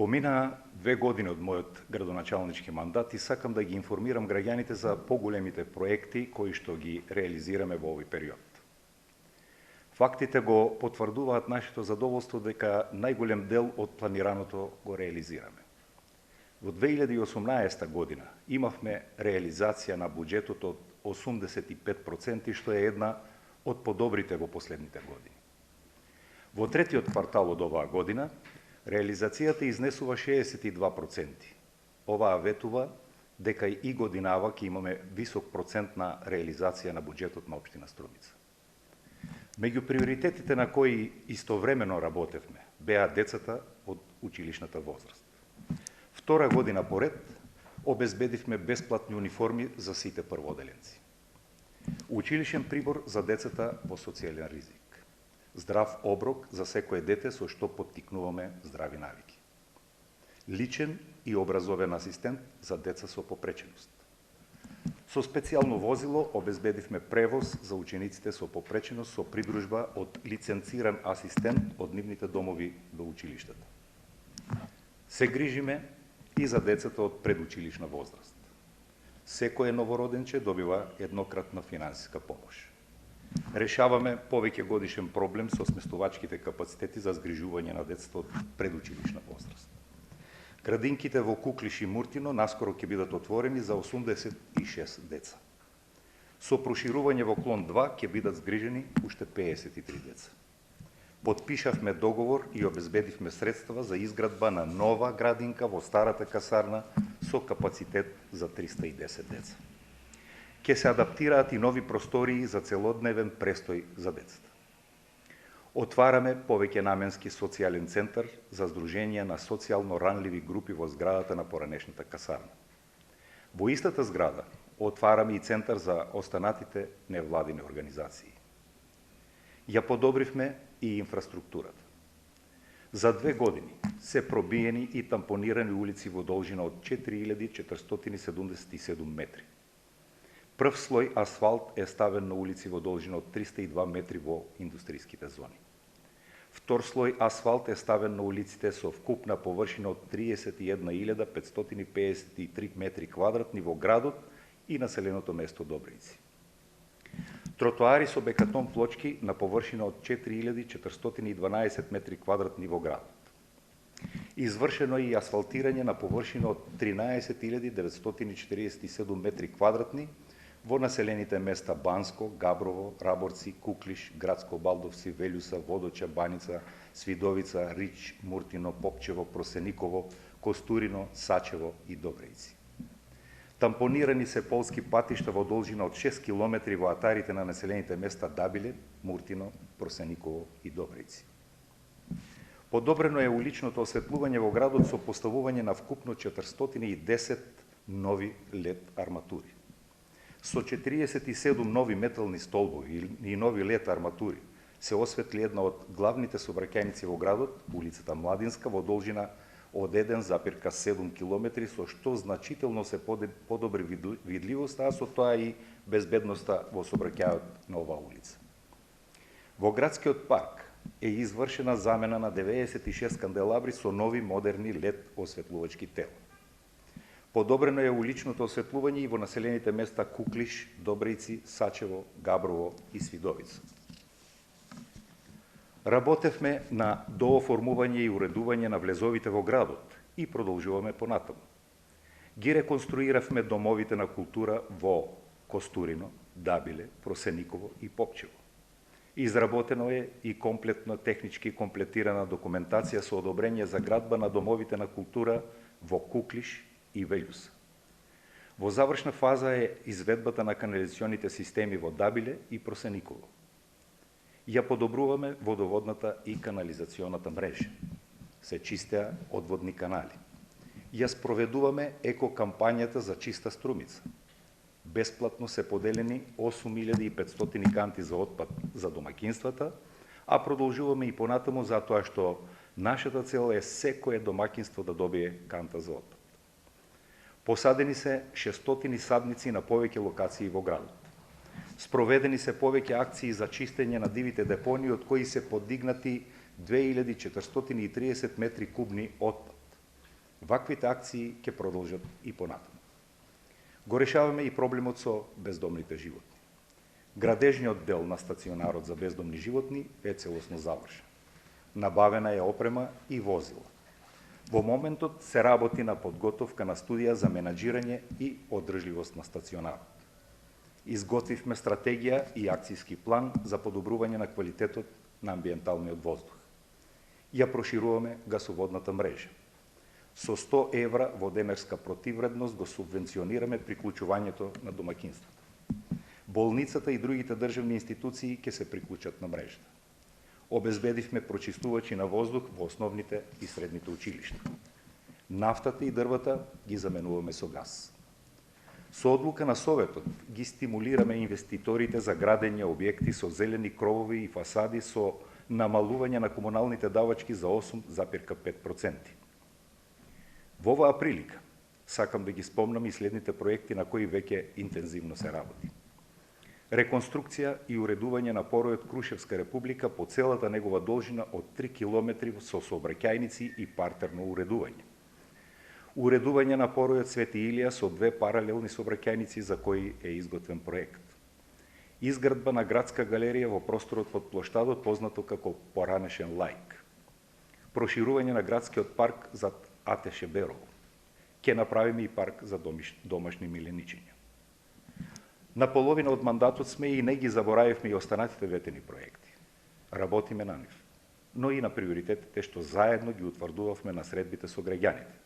Помина 2 години од мојот градоначалнички мандат и сакам да ги информирам граѓаните за поголемите проекти кои што ги реализираме во овој период. Фактите го потврдуваат нашето задоволство дека најголем дел од планираното го реализираме. Во 2018 година имавме реализација на буџетот од 85%, што е една од подобрите во последните години. Во третиот квартал од оваа година, реализацијата изнесува 62%. Оваа ветува дека и годинава ќе имаме висок процент на реализација на буџетот на општина Струмица. Меѓу приоритетите на кои истовремено работевме беа децата од училишната возраст. Втора година поред обезбедивме бесплатни униформи за сите прводеленци. Училишен прибор за децата во социјален ризик. Здрав оброк за секое дете со што поттикнуваме здрави навики. Личен и образовен асистент за деца со попреченост. Со специјално возило обезбедивме превоз за учениците со попреченост со придружба од лиценциран асистент од нивните домови до училиштата. Се грижиме и за децата од предучилишна возраст. Секое новороденче добива еднократна финансиска помош. Решаваме повеќе годишен проблем со сместувачките капацитети за згрижување на децата од предучилишна возраст. Градинките во Куклиш и Муртино наскоро ќе бидат отворени за 86 деца. Со проширување во клон 2 ќе бидат згрижени уште 53 деца. Подпишавме договор и обезбедивме средства за изградба на нова градинка во старата касарна со капацитет за 310 деца. Ке се адаптираат и нови простории за целодневен престој за децата. Отвараме повеќе наменски социјален центар за здружение на социјално ранливи групи во зградата на поранешната касарна. Во истата зграда отвараме и центар за останатите невладини организации. Ја подобривме и инфраструктурата. За 2 години се пробиени и тампонирани улици во должина од 4477 метри. Прв слој асфалт е ставен на улици во должина од 302 метри во индустријските зони. Втор слој асфалт е ставен на улиците со вкупна површина од 31.553 метри квадратни во градот и населеното место Добријци. Тротоари со бекатон плочки на површина од 4412 метри квадратни во градот. Извршено е и асфалтирање на површина од 13.947 метри квадратни во населените места Банско, Габрово, Раборци, Куклиш, Градско Балдовци, Велјуса, Водоча, Баница, Свидовица, Рич, Муртино, Попчево, Просениково, Костурино, Сачево и Добријци. Тампонирани се полски патишта во должина од 6 км во атарите на населените места Дабиле, Муртино, Просениково и Добријци. Подобрено е уличното осветлување во градот со поставување на вкупно 410 нови LED арматури. Со 47 нови метални столбови и нови LED арматури се осветли една од главните сообраќајници во градот, улицата Младинска, во должина од 1,7 км, со што значително се подобри видливоста, а со тоа и безбедноста во сообраќајот на оваа улица. Во градскиот парк е извршена замена на 96 канделабри со нови модерни LED осветлувачки тела. Подобрено е уличното осветлување и во населените места Куклиш, Добријци, Сачево, Габрово и Свидовица. Работевме на дооформување и уредување на влезовите во градот и продолжуваме понатаму. Ги реконструиравме домовите на култура во Костурино, Дабиле, Просениково и Попчево. Изработено е и комплетно технички комплетирана документација со одобрење за градба на домовите на култура во Куклиш и Велјуса. Во завршна фаза е изведбата на канализационите системи во Дабиле и Просениково. Ја подобруваме водоводната и канализационата мрежа. Се чистеа одводни канали. Ја спроведуваме еко-кампањата за чиста Струмица. Бесплатно се поделени 8500 канти за отпад за домакинствата, а продолжуваме и понатаму затоа што нашата цел е секое домакинство да добие канта за отпад. Посадени се 600 садници на повеќе локации во градот. Спроведени се повеќе акции за чистење на дивите депонии, од кои се подигнати 2430 метри кубни отпад. Ваквите акции ќе продолжат и понатаму. Го решаваме и проблемот со бездомните животни. Градежниот дел на стационарот за бездомни животни е целосно завршен. Набавена е опрема и возила. Во моментот се работи на подготовка на студија за менаџирање и одржливост на стационарот. Изготвивме стратегија и акцијски план за подобрување на квалитетот на амбиенталниот воздух. Ја прошируваме гасоводната мрежа. Со 100 евра воденерска противредност го субвенционираме приклучувањето на домакинството. Болницата и другите државни институции ќе се приклучат на мрежата. Обезбедивме прочистувачи на воздух во основните и средните училишта. Нафтата и дрвата ги заменуваме со газ. Со одлука на Советот ги стимулираме инвеститорите за градење објекти со зелени кровови и фасади со намалување на комуналните давачки за 8,5%. Во оваа прилика сакам да ги спомнам и следните проекти на кои веќе интензивно се работи. Реконструкција и уредување на поројот Крушевска република по целата негова должина од 3 километри со сообраќајници и партерно уредување. Уредување на поројот Свети Илија со 2 паралелни сообраќајници за кои е изготвен проект. Изградба на градска галерија во просторот под плоштадот познато како поранешен лаик. Проширување на градскиот парк зад Ате Шеберово. Ке направиме и парк за домашни миленичиња. На половина од мандатот сме и не ги заборавивме и останатите ветени проекти. Работиме на нив, но и на приоритетите што заедно ги утврдувавме на средбите со граѓаните.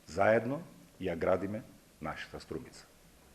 Заедно ја градиме нашата Струмица.